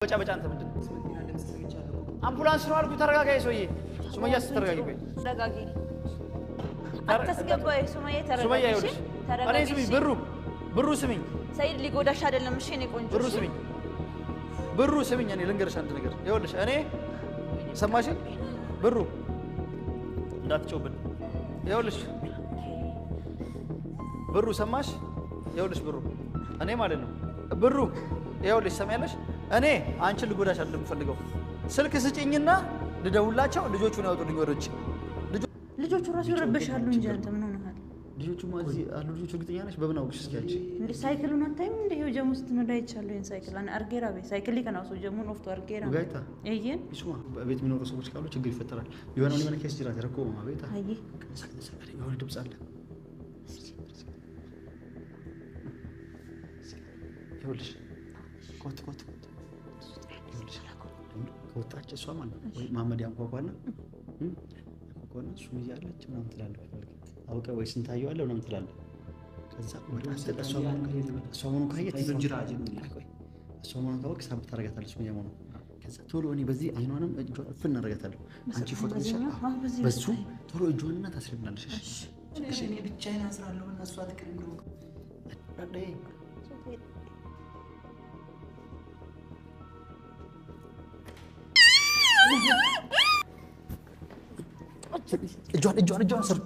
በጫ አንተ ምንድነው አምቡላንስ ነው አልኩ ተረጋጋይ ሶዬ ሱመያ ተረጋጊ ቆይ ተረጋጊ አትስገባይ ሱመያ ተረጋጊ እኔ ስሚ ብሩ ስሚኝ ሰይድ ሊጎዳሽ አይደለም እሺ እኔ ቆንጆ ብሩ ስሚኝ እኔ ልንገርሽ አንተ ነገር ይኸውልሽ እኔ ሰማሽ ብሩ እንዳትጮብን ይኸውልሽ ብሩ ሰማሽ ይኸውልሽ ብሩ እኔ ማለት ነው ብሩ ይኸውልሽ ሰማያለሽ እኔ አንቺ ልጎዳሽ አይደለም ፈልገው ስልክ ስጪኝና ልደውላቸው ልጆቹን ያወጡልኝ ወረጭ ልጆቹ ራሱ ይረበሻሉ እንጂ አንተ ምን ሆነሃል ልጆቹ ማዚ አሉ ልጆቹ እርግጠኛ ነሽ በምን አውቅሽ እስኪያቺ እንዴ ሳይክሉን አታይም እንዴ ይሄው ጀሙ ስትነዳ ይቻለው ይሄን ሳይክል አና አርጌራ በይ ሳይክል ሊከናውሱ ጀሙን ኦፍቶ አርጌራ ጋይታ እየን እሱማ በቤት የሚኖሩ ሰዎች ካሉ ችግር ይፈጠራል የሆነ ምን ከስ ይራ ተረኮ ማቤታ አይ የሆነ ድምጽ አለ ይኸውልሽ ኮት ወጣች እሷ ማለት ነው ወይ ማመድ ያንኳኳና ያንኳኳና እሱ ይያለች ምናምን ትላለች አውቀ ወይ ስንታየው አለ ምናምን ትላለች ከዛ ወጣ እሷ ማን ካየት ዝንጅራ ቆይ እሷ ማን ካወቅ ሳብ ታረጋታለች ምን ያመኑ ከዛ ቶሎ እኔ በዚህ አይኗንም እጇን ፍን አረጋታለሁ አንቺ ፎቶ በሱ ቶሎ እጇንና ታስረብናለሽ እሺ እኔ ብቻዬን አስራለሁ እና እሷ ትቀርምሩ አዴ እጇን ስር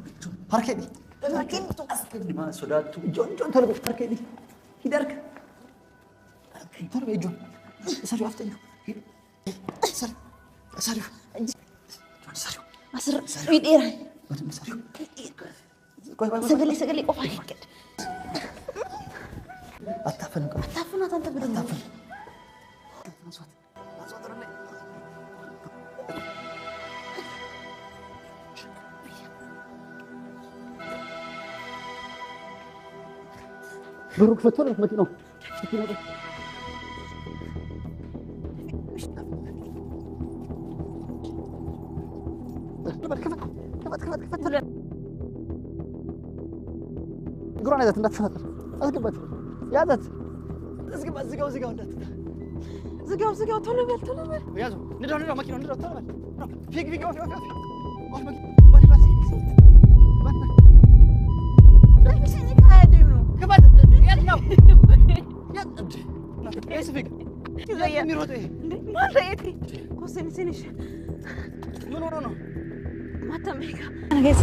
ፓርኬዲ አስቀድማ ሶዳቱ እጇን ተርበ ፓርኬዲ ሂደርክ ተርበ እጇን ሰሪው አፍተኛ ሰሪው አስር ቢዲራ ሰሪው ሰገሌ ቆፋ ይከድ አታፈንቀው አታፈናት አንተ ብለህ بروك فترة مكينة كفت قرون إذا تندت فنطر أسقبت يا ذات أسقبت زقاو ندت زقاو تولو بال يازو ندو مكينة ندو تولو بال فيك واقف ايش فيك؟ كذا يا ميروت ايه؟ ما رأيتي؟ كوسين سينش من ورانا؟ ما تميك انا جالس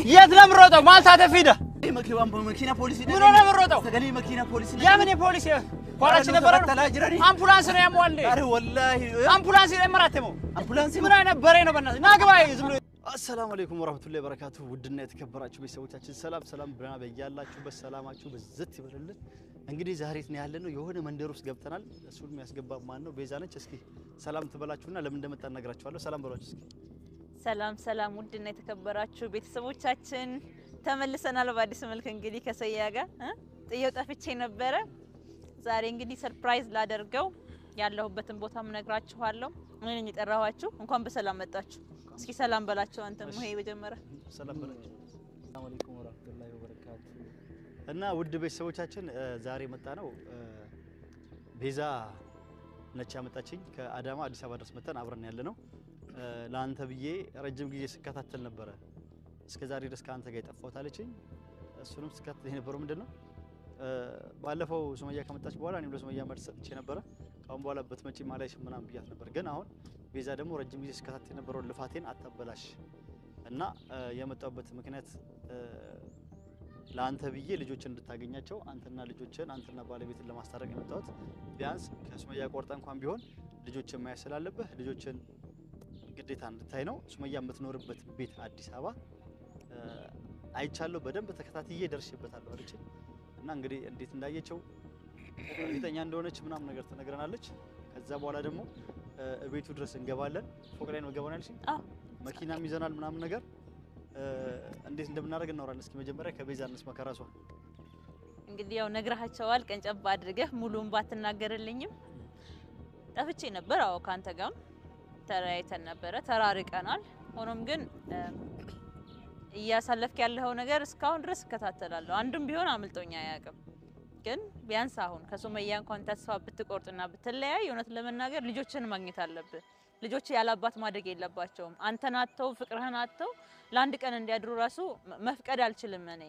يا ذنب الروضة ما لتعرف فيده ماكينة بوليس من وين الروضة؟ سجلي ماكينة بوليس يا من بوليس ቋራጭ ነበር አምቡላንስ ነው ያሟልኝ አረ ወላሂ አምቡላንስ ለምራተሙ አምቡላንስ ምን አይነት በሬ ነው በእናትህ ና ግባ ዝም ብሎ አሰላሙ አለይኩም ወራህመቱላሂ ወበረካቱ ውድና የተከበራችሁ ቤተሰቦቻችን ሰላም ብራና በያላችሁበት ሰላማችሁ በዘት ይበልልን እንግዲህ ዛሬ ነው ያለነው የሆነ መንደር ውስጥ ገብተናል እሱን የሚያስገባ ማን ነው ቤዛ ነች እስኪ ሰላም ትበላችሁና ለምን እንደመጣ እናግራችኋለሁ ሰላም በሏችሁ እስኪ ሰላም ውድና የተከበራችሁ ቤተሰቦቻችን ተመልሰናል በአዲስ መልክ እንግዲህ ከሰያ ጋር ጥየው ጠፍቼ ነበረ ዛሬ እንግዲህ ሰርፕራይዝ ላደርገው ያለሁበትን ቦታም ነግራችኋለሁ ምን እንጠራዋችሁ እንኳን በሰላም መጣችሁ እስኪ ሰላም በላችሁ አንተም ነው በጀመረ ሰላም በላችሁ ሰላም አለይኩም ወራህመቱላሂ ወበረካቱ እና ውድ ቤተሰቦቻችን ዛሬ መጣ ነው ቤዛ ነች ያመጣችኝ ከአዳማ አዲስ አበባ ድረስ መጣን አብረን ያለነው ለአንተ ብዬ ረጅም ጊዜ ስከታተል ነበር እስከ ዛሬ ድረስ ካንተ ጋር የጠፋሁት አለችኝ እሱንም ስከታተል የነበረው ምንድነው ባለፈው ሱመያ ከመጣች በኋላ እኔም ለሱመያ መልስ ሰጥቼ ነበር አሁን በኋላ በትመጪ ማለሽ ምናምን ብያት ነበር ግን አሁን ቤዛ ደግሞ ረጅም ጊዜ ስከታተል የነበረው ልፋቴን አጣበላሽ እና የመጣሁበት ምክንያት ለአንተ ብዬ ልጆችን እንድታገኛቸው አንተና ልጆችን አንተና ባለቤትን ለማስታረቅ የመጣሁት ቢያንስ ከሱመያ ቆርጣ እንኳን ቢሆን ልጆችን ማየት ስላለብህ ልጆችን ግዴታ እንድታይ ነው ሱመያ የምትኖርበት ቤት አዲስ አበባ አይቻለሁ በደንብ ተከታትዬ ደርሼበታለሁ አለች እና እንግዲህ እንዴት እንዳየቸው እርግጠኛ እንደሆነች ምናምን ነገር ተነግረናለች ከዛ በኋላ ደግሞ ቤቱ ድረስ እንገባለን ፎቅ ላይ ነው ገባናልሽ መኪናም ይዘናል ምናምን ነገር እንዴት እንደምናደርግ እናወራለን እስኪ መጀመሪያ ከቤዛ እንስማ ከራሷ እንግዲህ ያው ነግራቸዋል ቀንጨባ አድርገህ ሙሉን ባትናገርልኝም ጠፍቼ ነበር አዎ ካንተ ጋር ተራይተን ነበር ተራርቀናል ሆኖም ግን እያሳለፍክ ያለው ነገር እስካሁን ድረስ እከታተላለሁ። አንዱም ቢሆን አምልጦኛ አያውቅም። ግን ቢያንስ አሁን ከሱመያ እንኳን ተስፋ ብትቆርጥና ብትለያይ እውነት ለመናገር ልጆችን ማግኘት አለብህ። ልጆች ያላባት ማደግ የለባቸውም። አንተን አጥተው ፍቅርህን አጥተው ለአንድ ቀን እንዲያድሩ ራሱ መፍቀድ አልችልም እኔ።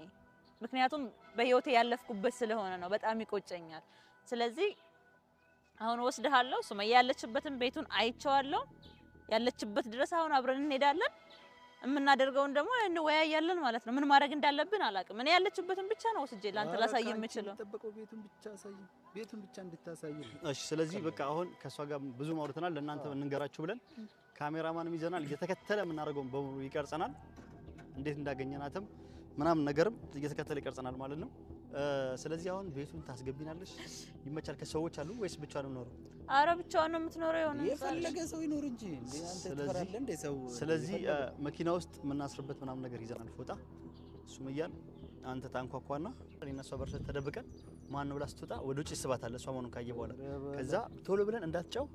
ምክንያቱም በህይወቴ ያለፍኩበት ስለሆነ ነው። በጣም ይቆጨኛል። ስለዚህ አሁን ወስደሃለሁ። ሱመያ ያለችበትን ቤቱን አይቼዋለሁ። ያለችበት ድረስ አሁን አብረን እንሄዳለን። የምናደርገውን ደግሞ እንወያያለን ማለት ነው። ምን ማድረግ እንዳለብን አላውቅም። እኔ ያለችበትን ብቻ ነው ወስጄ ላንተ ላሳይ የምችለው። ተጠበቀው ቤቱን ብቻ እንድታሳይ። እሺ ስለዚህ በቃ አሁን ከሷ ጋር ብዙ ማውርተናል። ለእናንተ እንንገራችሁ ብለን ካሜራማንም ይዘናል። እየተከተለ የምናደርገውን በሙሉ ይቀርጸናል። እንዴት እንዳገኘናትም ምናምን ነገርም እየተከተለ ይቀርጸናል ማለት ነው። ስለዚህ አሁን ቤቱን ታስገቢናለሽ? ይመቻል? ከሰዎች አሉ ወይስ ብቻ ነው የምኖረው? አረ ብቻዋን ነው የምትኖረው። የሆነ የፈለገ ሰው ይኖር እንጂ እንዴ አንተ ትፈራለህ እንዴ ሰው? ስለዚህ መኪና ውስጥ የምናስርበት ምናምን ነገር ይዘናል። ፎጣ ሱመያን አንተ ታንኳኳና እኔና እሷ በርሰት ተደብቀን ማን ነው ብላ ስትወጣ ወደ ውጭ ስባታለህ። እሷ መሆኑን ካየ በኋላ ከዛ ቶሎ ብለን እንዳትጫው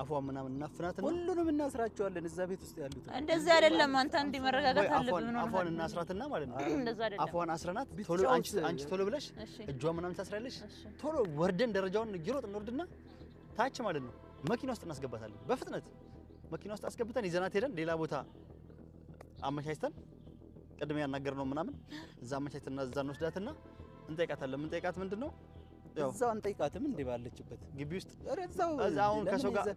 አፏን ምናምን እናፍናትና ሁሉንም እናስራቸዋለን እዛ ቤት ውስጥ ያሉት። እንደዛ አይደለም። አንተ እንዲ መረጋጋት አለብህ። ምን አፏን እናስራትና ማለት ነው። እንደዛ አይደለም። አፏን አስረናት ቶሎ አንቺ ቶሎ ብለሽ እጇን ምናምን ታስራለሽ። ቶሎ ወርደን ደረጃውን እየሮጥ እንወርድና ታች ማለት ነው መኪና ውስጥ እናስገባታለን። በፍጥነት መኪና ውስጥ አስገብተን ይዘናት ሄደን ሌላ ቦታ አመቻችተን ቅድም ያናገርነው ምናምን እዛ አመቻችተን እዛ እንወስዳትና እንጠይቃታለን። ምን ጠይቃት ምንድነው እዛው አንጠይቃትም እንዴ ባለችበት ግቢ ውስጥ እዛው አሁን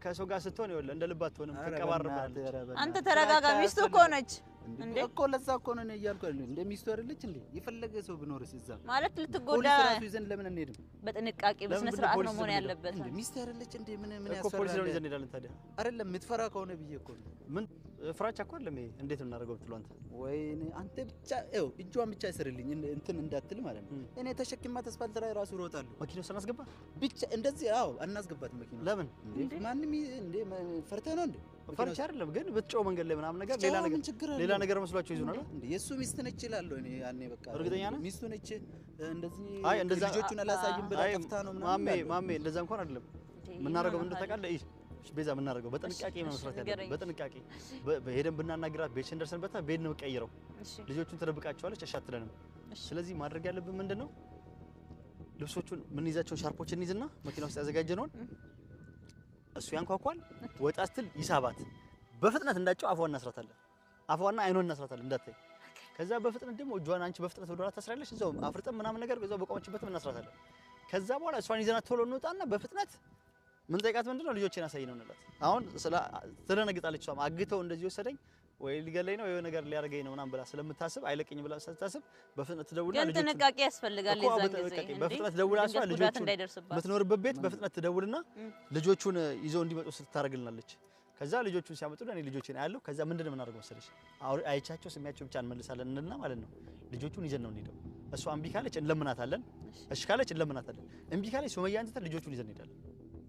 ከሰው ጋር ስትሆን ይወለ እንደ ልባት ሆነም ትቀባረባለች። አንተ ተረጋጋ። ሚስቱ እኮ ነች እንዴ እኮ ለዛ እኮ ነው እያልኩ አይደል እንደ ሚስቱ አይደለች እንዴ? የፈለገ ሰው ቢኖርስ እዛ ማለት ልትጎዳ ራሱ ይዘን ለምን እንሄድም? በጥንቃቄ በስነ ስርዓት ነው መሆን ያለበት። እንዴ ሚስቱ አይደለች እንዴ? ምን እኮ ፖሊስ ነው ይዘን እንሄዳለን። ታዲያ አይደለም የምትፈራ ከሆነ ብዬ እኮ ምን ፍራቻ እኮ አይደለም። ይሄ እንዴት ነው እናደርገው ብትሉ አንተ ወይኔ አንተ ብቻ ይኸው እጇን ብቻ ይስርልኝ እንትን እንዳትል ማለት ነው። እኔ ተሸክማት አስፋልት ላይ ራሱ እሮጣለሁ። መኪና ውስጥ እናስገባ ብቻ እንደዚህ። አዎ አናስገባት መኪና። ለምን እንዴ ማንም እንዴ ፈርተህ ነው እንዴ? ፈርቻ አይደለም ግን ብትጮህ መንገድ ላይ ምናምን ነገር ሌላ ነገር መስሏቸው ይዙናል እንዴ? የሱ ሚስት ነች ይላል። እኔ ያኔ በቃ እርግጠኛ ነህ? ሚስቱ ነች እንደዚህ። አይ እንደዛ ልጆቹን አላሳይም ብላ ከፍታ ነው ምናምን። ማሜ እንደዛ እንኳን አይደለም የምናደርገው። ምን ታውቃለህ? እይ ቤዛ የምናደርገው በጥንቃቄ መስራት ያለብን በጥንቃቄ ሄደን ብናናግራት ቤት እንደርሰንበታ ቤት ነው ቀይረው ልጆቹን ተደብቃቸዋለች። እሺ አትለንም። ስለዚህ ማድረግ ያለብን ምንድነው ልብሶቹን ምን ይዛቸው ሻርፖችን ይዝና መኪና ውስጥ ያዘጋጀነውን እሱ ያንኳኳል። ወጣ ስትል ይሳባት። በፍጥነት እንዳጨው አፏን እናስራታለን። አፏና አይኗን እናስራታለን እንዳታይ። ከዛ በፍጥነት ደግሞ እጇን አንቺ በፍጥነት ወደ ኋላ ታስራለሽ። እዛው አፍርጠን ምናምን ነገር እዛው በቆመችበትም እናስራታለን። ከዛ በኋላ እሷን ይዘናት ቶሎ እንወጣና በፍጥነት ምን ጠይቃት ምንድነው ልጆቼን አሳይ ነው እንላት። አሁን ስለነግጣለች። እሷም አግተው እንደዚህ ወሰደኝ ወይ ሊገለኝ ነው የሆነ ነገር ሊያደርገኝ ነው ምናምን ብላ ስለምታስብ አይለቀኝ ብላ ስለምታስብ በፍጥነት ደውላ ግን ጥንቃቄ ያስፈልጋል። የዛን ጊዜ በፍጥነት ደውላ እሷ ልጆቹን የምትኖርበት ቤት በፍጥነት ትደውልና ልጆቹን ይዘው እንዲመጡ ስትታረግልናለች። ከዛ ልጆቹን ሲያመጡ እኔ ልጆቼን አያለሁ። ከዛ ምንድነው የምናደርገው መሰለሽ አይቻቸው ስሚያቸው ብቻ እንመልሳለን እና ማለት ነው ልጆቹን ይዘን ነው እንሄደው። እሷ እምቢ ካለች እንለምናታለን። እሺ ካለች እንለምናታለን። እምቢ ካለች ሱመያን ትተን ልጆቹን ይዘን እንሄዳለን።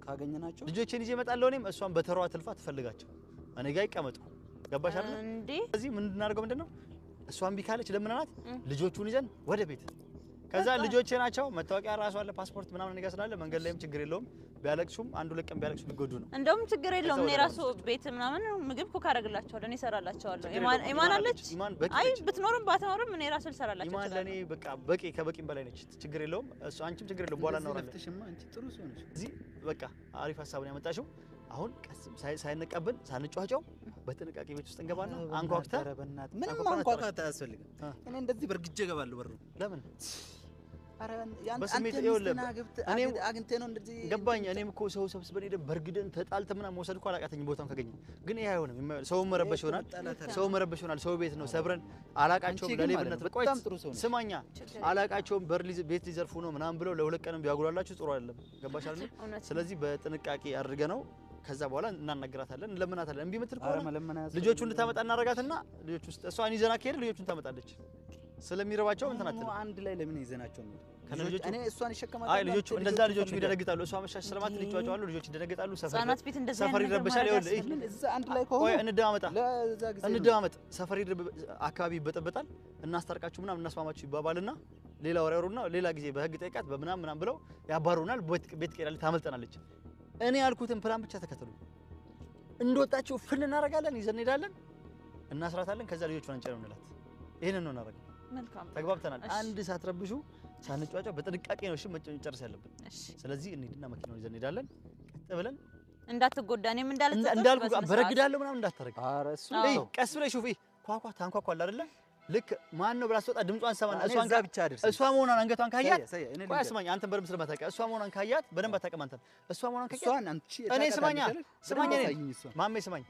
ካገኘናቸው ልጆቼን ይዤ እመጣለሁ። እኔም እሷን በተሯ ትልፋ ትፈልጋቸው እኔ ጋር ይቀመጡ። ገባሽ አይደል እንዴ? ስለዚህ ምን እናደርገው ምንድነው እሷ እምቢ ካለች ለምናናት ልጆቹን ይዘን ወደ ቤት። ከዛ ልጆቼ ናቸው መታወቂያ ራሱ አለ ፓስፖርት ምናምን ነገር ስላለ መንገድ ላይም ችግር የለውም። ቢያለቅሱም አንዱ ለቀም ቢያለቅሱ ቢጎዱ ነው። እንደውም ችግር የለውም። እኔ ራሱ ቤት ምናምን ምግብ ኩክ አደርግላቸዋለሁ። እኔ እሰራላቸዋለሁ። ኢማን አለች። አይ ብትኖርም ባትኖርም እኔ ራሱ ልሰራላቸው ኢማን ለኔ በቃ በቂ ከበቂም በላይ ነች። ችግር የለውም። እሱ አንቺም ችግር የለውም። በኋላ እናወራለን። አንቺ ጥሩ ሰው ነሽ። እዚህ በቃ አሪፍ ሀሳብ ነው ያመጣሽው። አሁን ቀስ ሳይነቀብን ሳንጫጫው በጥንቃቄ ቤት ውስጥ እንገባና አንኳኩተን ምንም አንኳኳት አያስፈልግም። እኔ እንደዚህ በርግጄ እገባለሁ በሩ። ለምን አረ ያን በስሜት እኔም አግኝቴ ነው እንደዚህ ገባኝ። እኔም እኮ ሰው ሰብስበን ሄደን በርግደን ተጣልተን ምናምን መውሰድ እኮ አላቃተኝ ቦታውን ካገኘ። ግን ይሄ አይሆንም። ሰው መረበሽ ይሆናል። ሰው ቤት ነው ሰብረን አላቃቸውም ለሌብነት በቆይት ስማኛ አላቃቸውም ቤት ሊዘርፉ ነው ምናምን ብለው ለሁለት ቀንም ቢያጉላላችሁ ጥሩ አይደለም። ገባሽ አይደል? ስለዚህ በጥንቃቄ አድርገ ነው ከዛ በኋላ እናናግራታለን፣ እንለምናታለን። እምቢ ምትል ከሆነ ልጆቹን እንድታመጣ እናረጋትና ልጆቹ ውስጥ እሷን ይዘና ከሄደ ልጆቹን ታመጣለች። ስለሚረባቸው እንትን አትልም። አንድ ላይ ለምን ይዘናቸው ነው? ከልጆቹ እኔ እሷን ይሸከማታል። አይ ልጆቹ እንደዛ ልጆቹ ይደነግጣሉ። እሷ መሻሽ ስለማት ልጆቹ ልጆቹ ይደነግጣሉ። ህፃናት ፊት እንደዛ ሰፈር ይረበሻል። ይኸውልህ እዛ አንድ ላይ ከሆነ እንደማመጣ ሰፈር አካባቢ ይበጠበጣል። እናስታርቃችሁ ምናምን እናስማማችሁ ይባባልና ሌላ ወሬ ወሩና ሌላ ጊዜ በህግ ጠይቃት በምናምን ብለው ያባሩናል። ቤት ቀይራለች፣ ታመልጠናለች። እኔ ያልኩትን ፕላን ብቻ ተከተሉ። እንደወጣችሁ ፍን እናረጋለን፣ ይዘን እንሄዳለን፣ እናስራታለን። ከዛ ልጆቹን አንጨነው እንላት። ይሄንን ነው እናደርገው መልካም ተግባብተናል አንድ ሰዓት ረብሹ ሳንጫጫ በጥንቃቄ ነው እሺ መጨረስ ያለብን እሺ ስለዚህ እንሂድና መኪናውን ይዘን እንሄዳለን ቀጥ ብለን እንዳትጎዳ እኔም እንዳልኩ በረግዳለሁ ምናምን እንዳታረግ ኧረ እሱ ቀስ ብለሽ ሹፊ ኳኳ ታንኳኳል አይደለ ልክ ማን ነው ብላ አስወጣ ድምጿን ሰማና እሷን ጋር ብቻ አይደርስ እሷ መሆኗን አንገቷን ካያት ቆይ ስማኝ አንተን በደምብ ስለማታውቅ እሷ መሆኗን ካያት በደንብ አታውቅም አንተን እሷ መሆኗን ካያት እሷን አንቺ እኔ ስማኝ ማሜ ስማኝ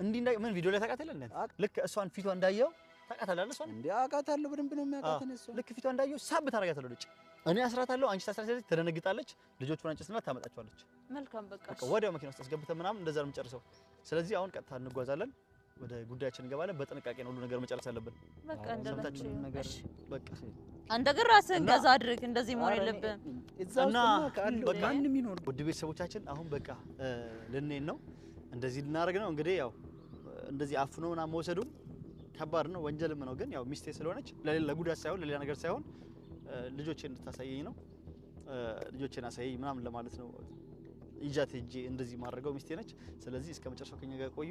እንዲህ ምን ቪዲዮ ላይ ታውቃት የለ ልክ እሷን ፊቷ እንዳየው ታውቃታለህ አይደል እሷን እንዴ አውቃታለሁ በደንብ ነው የሚያውቃት እሷ ልክ ፊቷ እንዳየው ሳብ ታረጋታለህ ልጅ እኔ አስራታለሁ አንቺ ታስራታለች ትደነግጣለች ልጆቹን አንጭስና ታመጣቸዋለች መልካም በቃ ወዲያው መኪና ውስጥ አስገብተን ምናምን እንደዛ ነው የምንጨርሰው ስለዚህ አሁን ቀጥታ እንጓዛለን ወደ ጉዳያችን እንገባለን በጥንቃቄ ነው ሁሉ ነገር መጨረስ ያለብን በቃ እንደላችሁ ነገር በቃ አንተ ግን ራስህን ገዛ አድርግ እንደዚህ መሆን የለብህም እና በቃ ማንም ይኖር ውድ ቤተሰቦቻችን አሁን በቃ ልንሄድ ነው እንደዚህ ልናደርግ ነው እንግዲህ ያው እንደዚህ አፍኖ ምናምን መውሰዱ ከባድ ነው ወንጀልም ነው ግን ያው ሚስቴ ስለሆነች ለጉዳት ሳይሆን ለሌላ ነገር ሳይሆን ልጆቼን እንድታሳየኝ ነው ልጆቼን አሳየኝ ምናምን ለማለት ነው ይጃት ሄጄ እንደዚህ ማድረገው ሚስቴ ነች ስለዚህ እስከ መጨረሻው ከኛ ጋር ቆዩ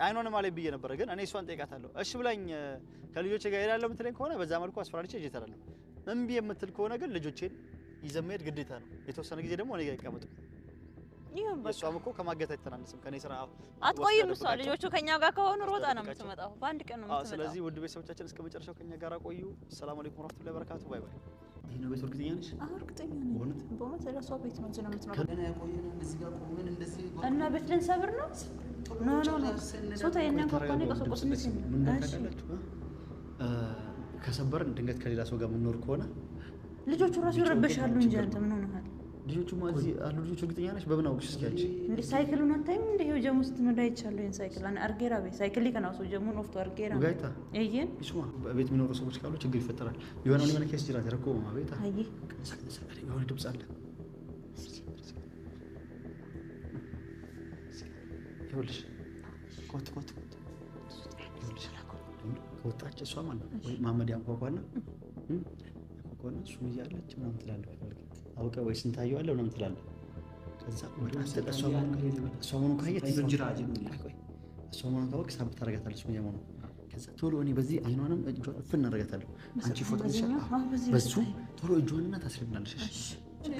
አይኖን ማለት ብዬ ነበር ግን እኔ እሷን ጠይቃታለሁ እሺ ብላኝ ከልጆቼ ጋር ሄዳለሁ የምትለኝ ከሆነ በዛ መልኩ አስፈራርቼ እጄ ተራለሁ እምቢ የምትል ከሆነ ግን ልጆቼን ይዘን መሄድ ግዴታ ነው የተወሰነ ጊዜ ደግሞ እኔ ጋር ይቀመጡ ይሁን በቃ እሷም እኮ ከማገት አይተናነስም ከኔ ስራ አትቆይም እሷ ልጆቹ ከኛ ጋር ከሆኑ ሮጣ ነው የምትመጣው በአንድ ቀን ነው የምትመጣው ስለዚህ ውድ ቤተሰቦቻችን እስከ መጨረሻው ከኛ ጋር ቆዩ ሰላም አለይኩም ወራህመቱላሂ ወበረካቱ ባይ ባይ ይሄ ነው ቤት እርግጠኛ ነሽ እርግጠኛ ነኝ በእውነት ለሷ ቤት ነው እዚህ ነው የምትኖረው ገና ያቆየን እንደዚህ ጋር ቆመን እንደዚህ እና ቤት ልንሰብር ነው ኖ ሶታ የነን ኮኮኔ ቆሶቆስ ነው ምን ታውቃላችሁ ከሰበርን ድንገት ከሌላ ሰው ጋር ምንኖር ከሆነ ልጆቹ ራሱ ይረበሻሉ እንጂ አንተ ምን ሆነሃል ልጆቹ ማዚ አሉ ልጆቹ እርግጠኛ ነሽ በምን አውቅሽ እስኪያቺ እንዴ ሳይክሉን አታይም እንዴ ይሄው ጀሙ ስትነዳ ይቻላል ይሄን ሳይክል አና አርጌራ ቤ ሳይክል ሊከናው ሰው ጀሙ ኖፍቶ አርጌራ ጋይታ እየን እሱማ በቤት የሚኖሩ ሰዎች ካሉ ችግር ይፈጠራል የሆነ ነው ከስ ይችላል ተረኮ ማቤታ አይ የሆነ ድምጽ አለ ይኸውልሽ ኮት ይኸውልሽ ከወጣች እሷ ማለት ነው ወይ ማመድ ያንኳኳና ኮኮና እሱ ይያለች ምናምን ትላለች አውቀ ወይ ስንታየው አለ ምናምን ትላለች ከዛ ወደ እሷ ሆኖ ካየት ዝንጅራጅ ቆይ እሷ ሆኖ ካወቅ ሳብ ታረጋታለች ምን ያመኑ ከዛ ቶሎ እኔ በዚህ አይኗንም እጇን እፍን አረጋታለሁ አንቺ ፎቶ በሱ ቶሎ እጇንና ታስረብናለሽ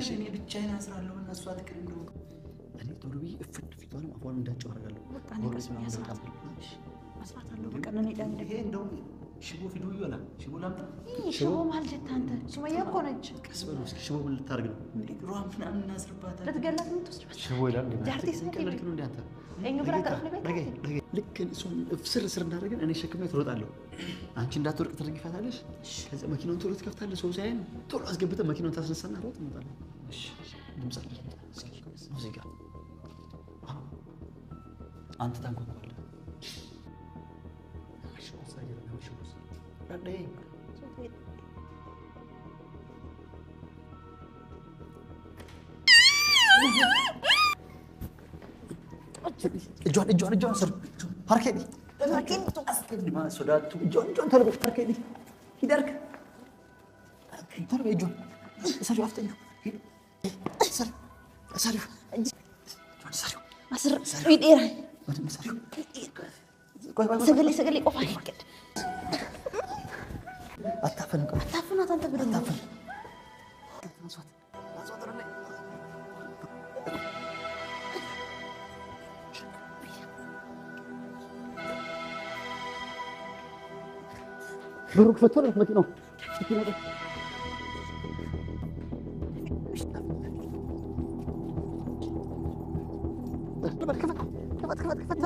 እሺ እኔ ብቻዬን አስራለሁ እና እሷ ትክክል ነው እኔ ቶሎ ብዬ እፍን ፊቷንም አፏንም እንዳጨው አረጋለሁ በቃ እኔ ቀስም ያሳታለሽ አስራታለሁ በቃ ለኔ ዳንደ ይሄ እንደው ሽቦ ፊዶ ይወላ ሽቦ ላምጣ ሽቦ ማለት አንተ ሱመያ እኮ ነች ቀስ በሉ እስኪ ሽቦ ምን ልታርግ ነው እግሯን ምናምን እናስርባታለን ለትገላት የምትወስድበት ሽቦ ይላል እንዴ ዳርቲ ስለቀለልክ ነው እንዴ አንተ እኛ ብራ ከፍ ለቤት ልክ እሱን ስር እንዳደረግን እኔ ሸክሜ ትሮጣለሁ አንቺ እንዳትወርቅ ትረግፋታለሽ ከዛ መኪናውን ቶሎ ትከፍታለህ ሰው ሳይን ቶሎ አስገብተህ መኪናውን ታስነሳና ሮጥ እንመጣለን እሺ ድምጽ አለ እዚህ ጋር አንተ ታንኳኳለህ እጇን ስር ሀርኬዲ አስቀድማ ሶዳቱ እጇን ቶሎ ሀርኬዲ ሂደርክ ቶሎ እጇን ሰሪው አፍጠኛ ሰሪው አስር ቢጤራ ሰሪው ሰገሌ ቆፋ ይቀድ አታፈናት አንተ ብለህ አታፈን ብሩክ ፈቶል መኪናው ከፈት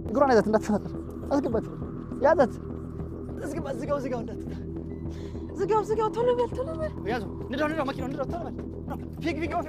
እግሯን ያዛት እንዳትፈናጠር አስገባት ያዛት አስገባት ዝጋው እንዳትታ ቶሎ በል ያዙ ንዳው መኪናው ንዳው ቶሎ በል ፊግ ኦፍ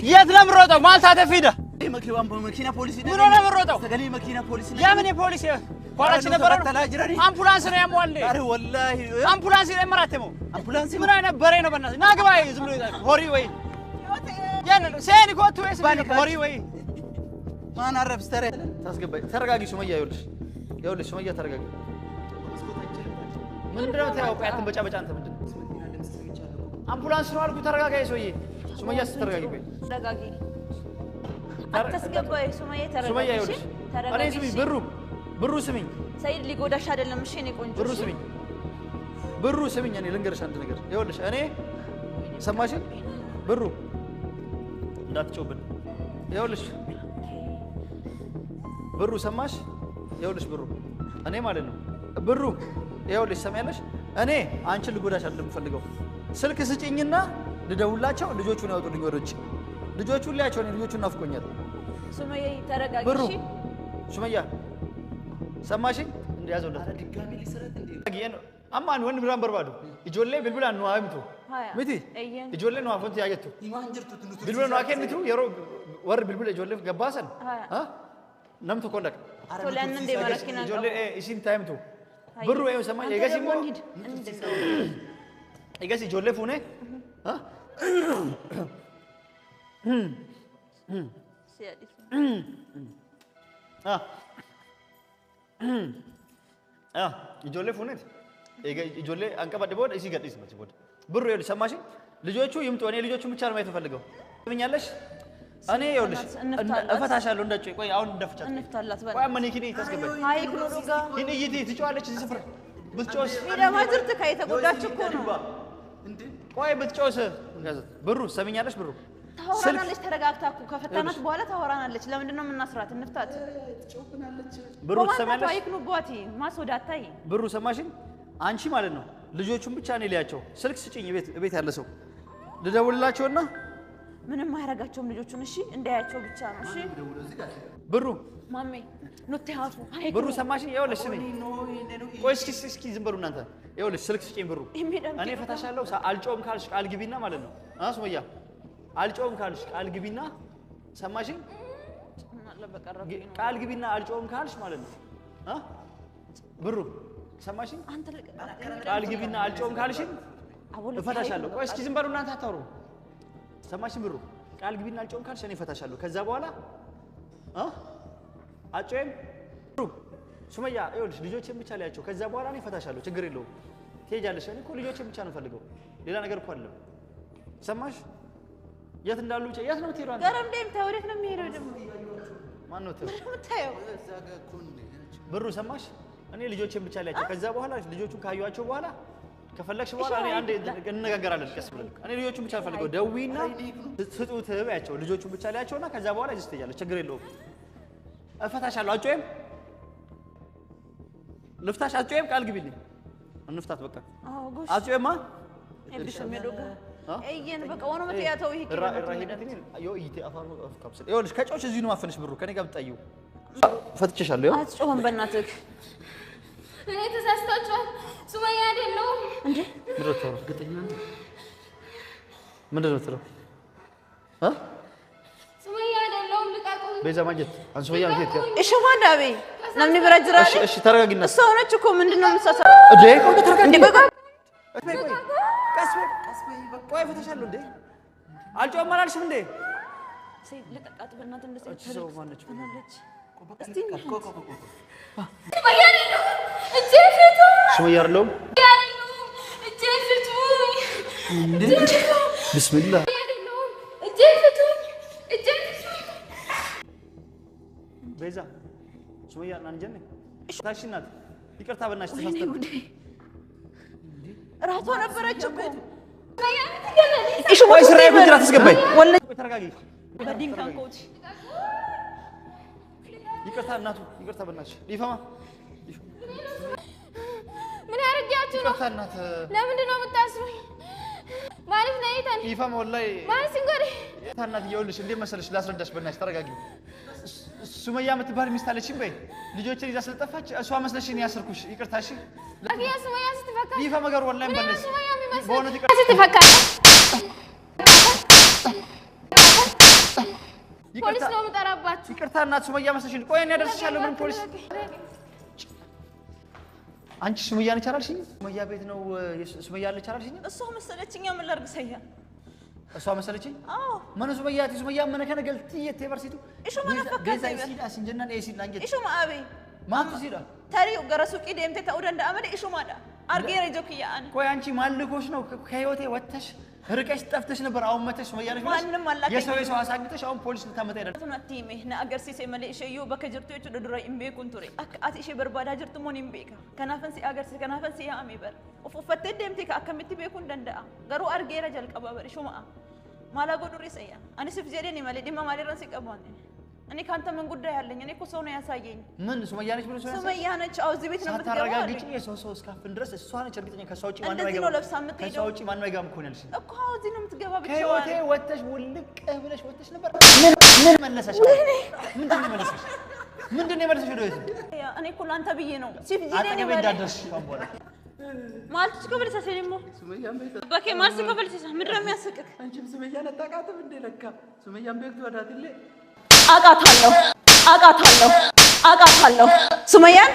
የት ነው የምሮጠው? ማልታ ተፊዳ መኪና ፖሊስ ምን ሆነ የምሮጠው? ተገሌ መኪና ፖሊስ የምን የፖሊስ ኳላችን ነበር አምቡላንስ ነው ያሟል አረ ወላሂ አምቡላንስ ላይ መራተሙ አምቡላንስ ምን አይነት በሬ ነው በእናትህ ና ግባ ዝም ብሎ ሆሪ ወይ ያን ሴኒ ኮቱ ወይስ ሆሪ ወይ ማን አረፍ ስተረ ታስገባይ ተረጋጊ ሱመያ ይኸውልሽ ሱመያ ተረጋጊ ምንድነው ታውቃ ያተንበጫበጫ አንተ ምንድነው አምቡላንስ ነው አልኩ ተረጋጋይ ሶዬ ሱመያ ተረጋጊ ቆይ ተረጋጊ አትስገባይ ሱመያ ተረጋጊ እኔ ስሚኝ ብሩ ስሚኝ ሰይድ ሊጎዳሽ አይደለም እሺ እኔ ቆንጆ ብሩ ስሚኝ እኔ ልንገርሽ አንድ ነገር ይኸውልሽ እኔ ሰማሽ ብሩ እንዳትጮብን ይኸውልሽ ብሩ ሰማሽ ይኸውልሽ ብሩ እኔ ማለት ነው ብሩ ይኸውልሽ ሰማያለሽ እኔ አንቺን ልጎዳሽ አይደለም ፈልገው ስልክ ስጪኝና ልደውላቸው ልጆቹን ያወጡልኝ ወደ ውጭ ልጆቹን ሊያቸው ነው ልጆቹን ናፍቆኛል ሱመያ ተረጋጊ እሺ ሱመያ ሰማሽኝ እንዲያዘውላት ድጋሚ ሊሰረት እንዴ አጊየን አማን ወንድ ብራን በርባዱ ኢጆሌ ብልብላ ነው አይምቱ ምቲ ኢጆሌ ነው አፎንት ያየቱ ኢማን ጅርቱ ትንቱ ብልብላ ነው አከንቱ የሮ ወር ብልብላ ኢጆሌ ገባሰን ነምቱ ኮለቅ ቶለን እንደ ማረኪና ኢጆሌ ኢሲን ታይምቱ ብሩ ይኸው ሰማኝ የገሲሞ የገሲ ኢጆሌ ፉኔ ሲያዲስ ኢጆሌ ፉኔት ኢጆሌ አንቀባደ ቦድ እዚህ ገድስ መች ቦድ ብሩ ይኸውልሽ ሰማሽ ልጆቹ ይምጡ እኔ ልጆቹ ብቻ ነው የማይፈልገው ትምኛለሽ እኔ ይኸውልሽ እፈታሻለሁ እንዳጭ ቆይ አሁን እንደፍቻት እንፍታላት በል ቆይ ማን ይኪኒ ታስገባኝ አይ ክሎሮጋ ይሄን ይቲ ትጫዋለች እዚህ ስፍራ ብትጮስ ሚዳማ ዝርት ከይተጎዳች እኮ ነው እንዴ ቆይ ብትጮስ ብሩ ሰምኛለሽ ብሩ ታወራናለች ተረጋግታ እኮ ከፈታናት በኋላ ታወራናለች ለምንድን ነው የምናስራት እንፍታት ትጮብናለች ብሩ ሰማያለሽ ታይክኑ ቦቲ ማስወዳታይ ብሩ ሰማሽኝ አንቺ ማለት ነው ልጆቹን ብቻ ነው ሊያቸው ስልክ ስጪኝ ቤት ያለ ሰው ልደውልላቸውና ምንም ማያረጋቸውም ልጆቹን እሺ እንዳያቸው ብቻ ነው እሺ ብሩ ማሜ ኖት ያፉ ብሩ ሰማሽኝ ይኸውልሽ ስሚ ቆይ እስኪ ዝም በሉ እናንተ ይኸውልሽ ስልክ ስጪኝ ብሩ እኔ ፈታሻለሁ አልጮም ካልሽ ቃል ግቢና ማለት ነው ሱመያ አልጮም ካልሽ ቃል ግቢና ሰማሽኝ ቃል ግቢና አልጮም ካልሽ ማለት ነው ብሩ ሰማሽኝ አንተ ቃል ግቢና አልጮም ካልሽኝ እፈታሻለሁ ቆይ እስኪ ዝም በሉ እናንተ አታውሩ ሰማሽኝ ብሩ ቃል ግቢና አልጮም ካልሽ እኔ እፈታሻለሁ ከዛ በኋላ አጮም ብሩ ሱመያ ይኸውልሽ ልጆቼን ብቻ ላያቸው ከዛ በኋላ እኔ እፈታሻለሁ ችግር የለውም ትሄጃለሽ እኔ እኮ ልጆቼን ብቻ ነው ፈልገው ሌላ ነገር እኮ አይደለም ሰማሽ የት እንዳሉ ብቻ የት ነው የምትሄደው አንተ ገረም ደም ታወሪት ነው የሚሄደው ደግሞ ማን ነው የምታየው ብሩ ሰማሽ እኔ ልጆቼን ብቻ ላያቸው ከዛ በኋላ ልጆቹን ካዩዋቸው በኋላ ከፈለግሽ በኋላ እኔ አንዴ እንነጋገራለን ቀስ ብለን እኔ ልጆቹን ብቻ ፈልገው ደዊና ስጡት በያቸው ልጆቹን ብቻ ላያቸውና ከዛ በኋላ እዚህ ትሄጃለሽ ችግር የለውም እፈታሻለሁ አጮም ልፍታሽ አጮም ቃል ግቢልኝ እንፍታት በቃ አጮማ እብሽ የሚያዶጋ እየን በቃ ወኖ መጥያተው ይሄ ይቴ አፋሩ ካፕሰል ይኸውልሽ ከጮች እዚህ ነው ማፈንሽ ብሩ ከኔ ጋር ብትጠይው ፈትቼሻለሁ ይኸው አትጮህም በእናትህ እኔ ተሳስታችኋል ሱመያ አይደለሁም እንዴ ምንድን ነው የምትለው ሱመያ አይደለሁም ልቀቁኝ ቤዛ ማጀት አንሱያ ማጀት እሺ ማዳቤ ነምኒ ብራጅራ እሺ ተረጋጊና እሷ ሆነች እኮ ምንድነው የምትሳሳው እንዴ ቆይ ተረጋጊ እንዴ በቃ ቀስ በይ ቆይ ፈተሻለሁ እንዴ አልጮም አላልሽም እንዴ ሰይድ ለቀቃት በእናትህ እንደዚህ ሰው ማነች እስቲ ሱመያ አይደለሁም እጄ ፍቱ ሱመያ አይደለሁም እጄ ፍቱኝ እንዴ ቢስሚላህ አይደለሁም እጄ ፍቱኝ እጄ ፍቱኝ ቤዛ ሱመያ ናንጀነ ታሽናት ይቅርታ በእናትሽ ተሳስተን ራቷ ነበረች እኮ ሱመያ ትገለኝ እሺ ወይ ስራዬ ጉድራ ተስገባኝ ወላሂ ተረጋጊ በዲንካን ኮች ይቅርታ እናቱ ይቅርታ በእናትሽ ሊፈማ ምን ያርጋችሁ ነው ይቅርታ እናት ለምንድን ነው የምታስሩኝ ማለት ነው ይታን ሊፈማ ወላሂ ማለት ሲንጎሪ እናት ይኸውልሽ እንዴት መሰለሽ ላስረዳሽ በእናትሽ ተረጋጊ ሱመያ የምትባል ሚስት አለችኝ በይ ልጆችን ይዛ ስለጠፋች እሷ መስለሽኝ ያሰርኩሽ ይቅርታ እሺ አኪያ ሱመያ ስትፈካ ሊፈማ ጋር ወላሂ በለሽ ሱመያ የሚመስል በእውነት ይቅርታ ስትፈካ ፖሊስ ነው የምጠራባችሁ ይቅርታ እናት ሱመያ መስለሽኝ ቆይ እኔ አደርስሻለሁ ምን ፖሊስ አንቺ ሱመያ ነች አላልሽኝ? ሱመያ ቤት ነው ሱመያ አለች አላልሽኝ? እሷ መሰለችኝ ምን ላድርግ ሰያ እሷ መሰለችኝ? አዎ ማን ሱመያ ምን ከነገልት የተበርሲቱ እሺ ማን ፈከተ ገዛ ሲል አስንጀና ሲል አንጀት እሺ ማአቤ ማን ሲላ ታሪው ገረሱቂ ደምተ ተውደ እንደአመደ እሺ ማዳ አርጌረ ጆክያ አን ቆይ አንቺ ማልኮሽ ነው ከህይወቴ ወጥተሽ ርቀሽ ጠፍተሽ ነበር አሁን መተሽ ሱመያ ነሽ ማንንም አላከኝ የሰው አሳግተሽ አሁን ፖሊስ ልታመጣ ይደርስ ቱናቲሜ ነአገርሲሴ መለ እሺዩ በከጅርቱ እቹ ድድራ ኢምቤኩን ቱሬ አት እሺ በርባዳ ጅርቱ ሞን ኢምቤካ ከናፈንሲ አገርሲ ከናፈንሲ ያአሜ በር ኡፉፈተ ደምቴ ከአከምቲ ቤኩን ደንዳ ገሩ አርጌረ ጀልቀባ በር ሹማ ማላ ጎዱሪ ሰያ አኒ ስፍ ጀደኒ ማለ ዲማ ማለራን ሲቀባን እኔ ካንተ ምን ጉዳይ አለኝ እኔ እኮ ሰው ነው ያሳየኝ ምን ሱመያ ነች ብሎ ሰው ሱመያ ነች አው እዚህ ቤት ነው የምትገባው ታረጋግጪ የሰው እስካፍን ድረስ እሷ ነች እርግጠኛ ከሷ ውጪ ማን ነው እንደዚህ ነው ለብሳ የምትሄደው ከሷ ውጪ ማን ነው አይገባም እኮ ነው ያልሽኝ እኮ አው እዚህ ነው የምትገባ ብቻ ከህይወቴ ወጥተሽ ውልቅ ብለሽ ወጥተሽ ነበር ምን መለሰሽ ምንድን ነው የመለሰሽ ወደ ቤት እኔ እኮ ላንተ ብዬ ነው ሲፍ ጂኔ ነው ማለት እንዳደርሽ አምቦላ ማልትሽ ከበልሳ ሰሊሞ ሱመያን ቤት በከ ማልትሽ ከበልሳ ምድር የሚያስቅክ አንቺም ሱመያን አታውቃትም እንደ ለካ ሱመያን ቤት ወዳትልኝ አቃታለሁ ሱመያን